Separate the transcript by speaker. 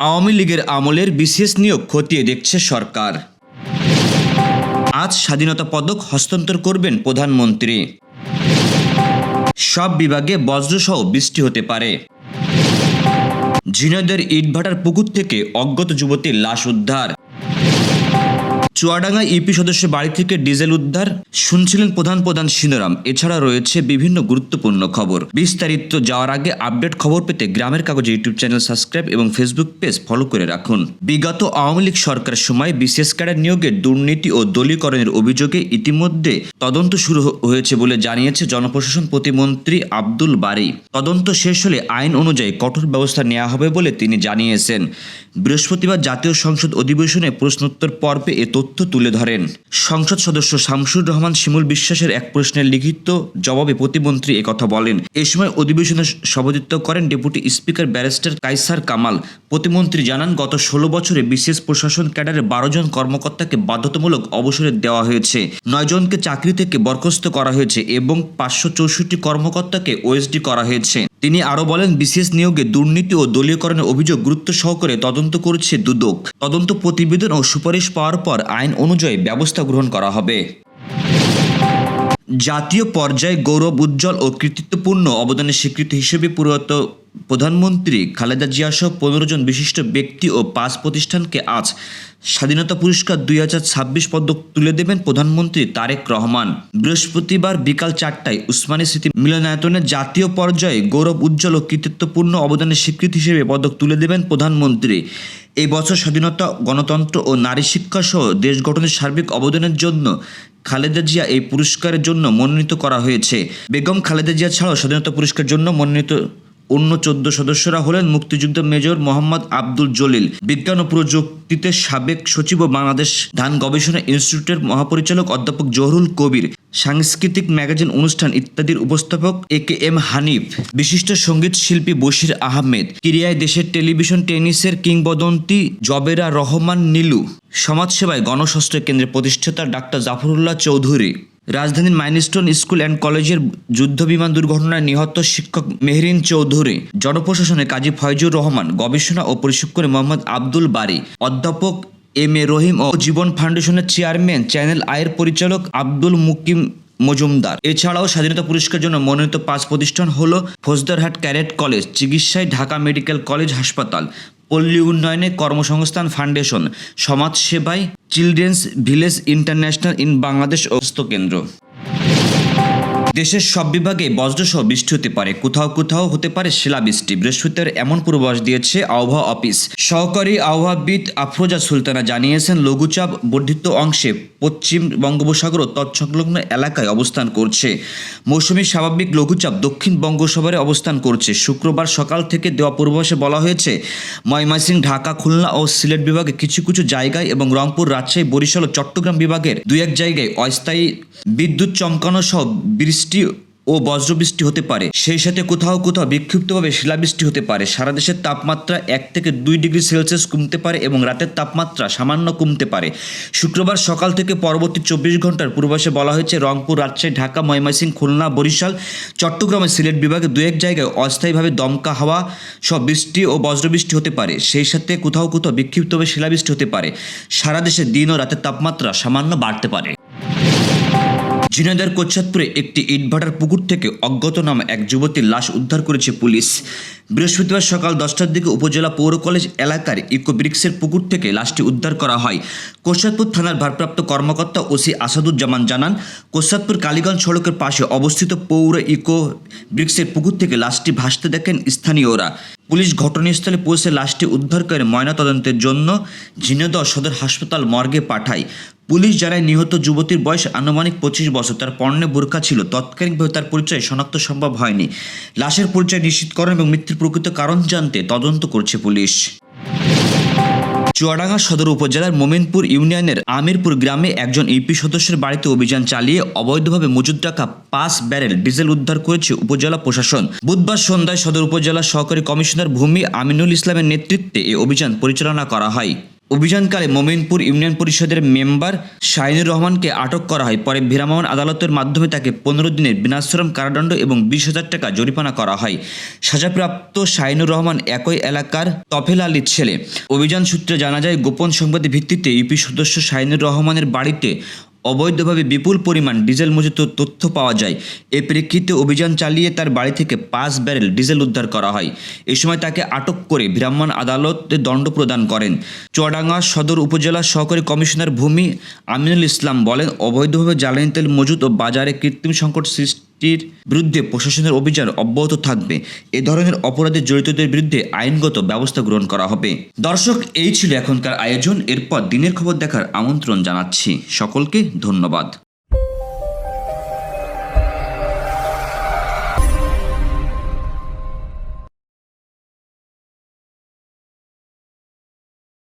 Speaker 1: আওয়ামী লীগের আমলের বিশেষ নিয়োগ খতিয়ে দেখছে সরকার। আজ স্বাধীনতা পদক হস্তান্তর করবেন প্রধানমন্ত্রী। সব বিভাগে বজ্রসহ বৃষ্টি হতে পারে। ঝিনাইদহের ইটভাটার পুকুর থেকে অজ্ঞাত যুবতীর লাশ উদ্ধার। চুয়াডাঙ্গা ইউপি সদস্যের বাড়ি থেকে ডিজেল উদ্ধার। শুনছিলেন প্রধান শিরোনাম। এছাড়া রয়েছে বিভিন্ন গুরুত্বপূর্ণ খবর। বিস্তারিত যাওয়ার আগে আপডেট খবর পেতে গ্রামের কাগজ ইউটিউব চ্যানেল সাবস্ক্রাইব এবং ফেসবুক পেজ ফলো করে রাখুন। বিগত আওয়ামী লীগ সরকারের সময় বিশেষ ক্যাডার নিয়োগে দুর্নীতি ও দলীয়করণের অভিযোগে ইতিমধ্যে তদন্ত শুরু হয়েছে বলে জানিয়েছে জনপ্রশাসন প্রতিমন্ত্রী আব্দুল বারী। তদন্ত শেষ হলে আইন অনুযায়ী কঠোর ব্যবস্থা নেওয়া হবে বলে তিনি জানিয়েছেন। বৃহস্পতিবার জাতীয় সংসদ অধিবেশনে প্রশ্নোত্তর পর্বে এ তথ্য তুলে ধরেন সংসদ সদস্য শামসুর রহমান শিমুল বিশ্বাসের এক প্রশ্নের লিখিত জবাবে প্রতিমন্ত্রী একথা বলেন। এ সময় অধিবেশনে সভাপতিত্ব করেন deputy speaker barrister Kaiser Kamal. প্রতিমন্ত্রী জানান, গত 16 বছরে বিশেষ প্রশাসন ক্যাডারের 12 জন কর্মকর্তাকে বাধ্যতামূলক অবসরে দেওয়া হয়েছে, 9 জনকে চাকরি থেকে বরখাস্ত করা হয়েছে এবং 564 কর্মকর্তাকে ওএসডি করা হয়েছে। তিনি আরও বলেন, বিশেষ নিয়োগে দুর্নীতি ও দলীয়করণের অভিযোগ গুরুত্ব সহকারে তদন্ত করছে দুদক। তদন্ত প্রতিবেদন ও সুপারিশ পাওয়ার পর আইন অনুযায়ী ব্যবস্থা গ্রহণ করা হবে। জাতীয় পর্যায়ে গৌরব উজ্জ্বল ও কৃতিত্বপূর্ণ অবদানের স্বীকৃতি হিসেবে প্রয়াত প্রধানমন্ত্রী খালেদা জিয়া সহ 15 জন বিশিষ্ট ব্যক্তি ও 5 প্রতিষ্ঠানকে আজ স্বাধীনতা পুরস্কার 2026 পদক তুলে দেবেন প্রধানমন্ত্রী তারেক রহমান। বৃহস্পতিবার বিকাল 4টায় উসমানী স্মৃতি মিলনায়তনে জাতীয় পর্যায়ে গৌরব উজ্জ্বল ও কৃতিত্বপূর্ণ অবদানের স্বীকৃতি হিসেবে পদক তুলে দেবেন প্রধানমন্ত্রী। এই বছর স্বাধীনতা, গণতন্ত্র ও নারী শিক্ষা সহ দেশ গঠনের সার্বিক অবদানের জন্য খালেদা জিয়া এই পুরস্কারের জন্য মনোনীত করা হয়েছে। বেগম খালেদা জিয়া ছাড়াও স্বাধীনতা পুরস্কারের জন্য মনোনীত অন্য 14 সদস্যরা হলেন মুক্তিযুদ্ধ মেজর মোহাম্মদ আব্দুল জলিল, বিজ্ঞান ও প্রযুক্তিতে সাবেক সচিব ও বাংলাদেশ ধান গবেষণা ইনস্টিটিউটের মহাপরিচালক অধ্যাপক জহুরুল কবির, সাংস্কৃতিক ম্যাগাজিন অনুষ্ঠান ইত্যাদির উপস্থাপক AKM হানিফ, বিশিষ্ট সঙ্গীত শিল্পী বশির আহমেদ, ক্রীড়ায় দেশের টেলিভিশন টেনিসের কিংবদন্তি জবেরা রহমান নীলু, সমাজসেবায় গণস্বাস্থ্য কেন্দ্রের প্রতিষ্ঠাতা ডাক্তার জাফরুল্লাহ চৌধুরী, রাজধানীর মাইলস্টোন স্কুল অ্যান্ড কলেজের যুদ্ধ বিমান দুর্ঘটনায় নিহত শিক্ষক মেহরিন চৌধুরী, জনপ্রশাসনে কাজী ফয়জুর রহমান, গবেষণা ও প্রশিক্ষণে মোহাম্মদ আব্দুল বারী, অধ্যাপক MA রহিম ও জীবন ফাউন্ডেশনের চেয়ারম্যান চ্যানেল আয়ের পরিচালক আব্দুল মুকিম মজুমদার। এছাড়াও স্বাধীনতা পুরস্কারের জন্য মনোনীত 5 প্রতিষ্ঠান হল ফৌজদারহাট ক্যাডেট কলেজ, চিকিৎসায় ঢাকা মেডিকেল কলেজ হাসপাতাল, পল্লী উন্নয়নে কর্মসংস্থান ফাউন্ডেশন, সমাজসেবায় children's village international in Bangladesh ও স্বাস্থ্য কেন্দ্র। দেশের সব বিভাগে বজ্রসহ বৃষ্টি হতে পারে, কোথাও কোথাও হতে পারে শিলাবৃষ্টি। বৃহস্পতিবার এমন পূর্বাভাস দিয়েছে আবহাওয়া অফিস। সহকারী আবহাওয়াবিদ আফরোজা সুলতানা জানিয়েছেন, লঘুচাপ বর্ধিত অংশে পশ্চিম বঙ্গোপসাগর ও তৎসংলগ্ন এলাকায় অবস্থান করছে। মৌসুমী স্বাভাবিক লঘুচাপ দক্ষিণ বঙ্গোপসাগরে অবস্থান করছে। শুক্রবার সকাল থেকে দেওয়া পূর্বাভাসে বলা হয়েছে, ময়মনসিংহ, ঢাকা, খুলনা ও সিলেট বিভাগে কিছু কিছু জায়গায় এবং রংপুর, রাজশাহী, বরিশাল ও চট্টগ্রাম বিভাগের 2-1 জায়গায় অস্থায়ী বিদ্যুৎ চমকানো সহ বৃষ্টি ও বজ্রবৃষ্টি হতে পারে। সেই সাথে কোথাও কোথাও বিক্ষিপ্তভাবে শিলাবৃষ্টি হতে পারে। সারা দেশের তাপমাত্রা 1 থেকে 2 ডিগ্রি সেলসিয়াস কমতে পারে এবং রাতের তাপমাত্রা সামান্য কমতে পারে। শুক্রবার সকাল থেকে পরবর্তী 24 ঘন্টার পূর্বাভাসে বলা হয়েছে, রংপুর, রাজশাহী, ঢাকা, ময়মনসিংহ, খুলনা, বরিশাল, চট্টগ্রাম ও সিলেট বিভাগে 2-1 জায়গায় অস্থায়ীভাবে দমকা হাওয়া সহ বৃষ্টি ও বজ্রবৃষ্টি হতে পারে। সেই সাথে কোথাও কোথাও বিক্ষিপ্তভাবে শিলাবৃষ্টি হতে পারে। সারা দেশে দিন ও রাতের তাপমাত্রা সামান্য বাড়তে পারে। ঝিনাইদহের কোটচাঁদপুরে একটি ইটভাটার পুকুর থেকে অজ্ঞাত নামে এক যুবতীর লাশ উদ্ধার করেছে পুলিশ। বৃহস্পতিবার সকাল 10টার দিকে উপজেলা পৌর কলেজ এলাকার ইকোব্রিক্সের পুকুর থেকে লাশটি উদ্ধার করা হয়। কোটচাঁদপুর থানার ভারপ্রাপ্ত কর্মকর্তা ওসি আসাদুজ্জামান জানান, কোটচাঁদপুর কালীগঞ্জ সড়কের পাশে অবস্থিত পৌর ইকোব্রিক্সের পুকুর থেকে লাশটি ভাসতে দেখেন স্থানীয়রা। পুলিশ ঘটনাস্থলে পৌঁছে লাশটি উদ্ধার করে ময়নাতদন্তের জন্য ঝিনাইদহ সদর হাসপাতাল মর্গে পাঠায়। পুলিশ জানায়, নিহত যুবতীর বয়স আনুমানিক 25 বছর। তার পরনে বোরকা ছিল। তাৎক্ষণিকভাবে তার পরিচয় শনাক্ত সম্ভব হয়নি। লাশের পরিচয় নিশ্চিতকরণ এবং মৃত্যুর প্রকৃত কারণ জানতে তদন্ত করছে পুলিশ। চুয়াডাঙ্গা সদর উপজেলার মোমিনপুর ইউনিয়নের আমিরপুর গ্রামে একজন ইউপি সদস্যের বাড়িতে অভিযান চালিয়ে অবৈধভাবে মজুদ রাখা 5 ব্যারেল ডিজেল উদ্ধার করেছে উপজেলা প্রশাসন। বুধবার সন্ধ্যায় সদর উপজেলা সহকারী কমিশনার ভূমি আমিনুল ইসলামের নেতৃত্বে এই অভিযান পরিচালনা করা হয়। অভিযানকালে মোমিনপুর ইউনিয়ন পরিষদের মেম্বার শাহিনুর রহমানকে আটক করা হয়। পরে ভ্রাম্যমাণ আদালতের মাধ্যমে তাকে 15 দিনের বিনাশ্রম কারাদণ্ড এবং 20,000 টাকা জরিমানা করা হয়। সাজাপ্রাপ্ত শাহিনুর রহমান একই এলাকার তফেল আলীর ছেলে। অভিযান সূত্রে জানা যায়, গোপন সংবাদের ভিত্তিতে ইউপি সদস্য শাহিনুর রহমানের বাড়িতে অবৈধভাবে বিপুল পরিমাণ ডিজেল মজুত তথ্য পাওয়া যায়। এর প্রেক্ষিতে অভিযান চালিয়ে তার বাড়ি থেকে 5 ব্যারেল ডিজেল উদ্ধার করা হয়। এই সময় তাকে আটক করে ভ্রাম্যমাণ আদালতে দণ্ড প্রদান করেন। চুয়াডাঙ্গা সদর উপজেলা সহকারী কমিশনার ভূমি আমিনুল ইসলাম বলেন, অবৈধভাবে জ্বালানি তেল মজুত ও বাজারে কৃত্রিম সংকট সৃষ্টির বিরুদ্ধে প্রশাসনের অভিযান অব্যাহত থাকবে। এ ধরনের অপরাধে জড়িতদের বিরুদ্ধে আইনগত ব্যবস্থা গ্রহণ করা হবে। দর্শক, এই ছিল এখনকার আয়োজন। এরপর দিনের খবর দেখার আমন্ত্রণ জানাচ্ছি। সকলকে ধন্যবাদ।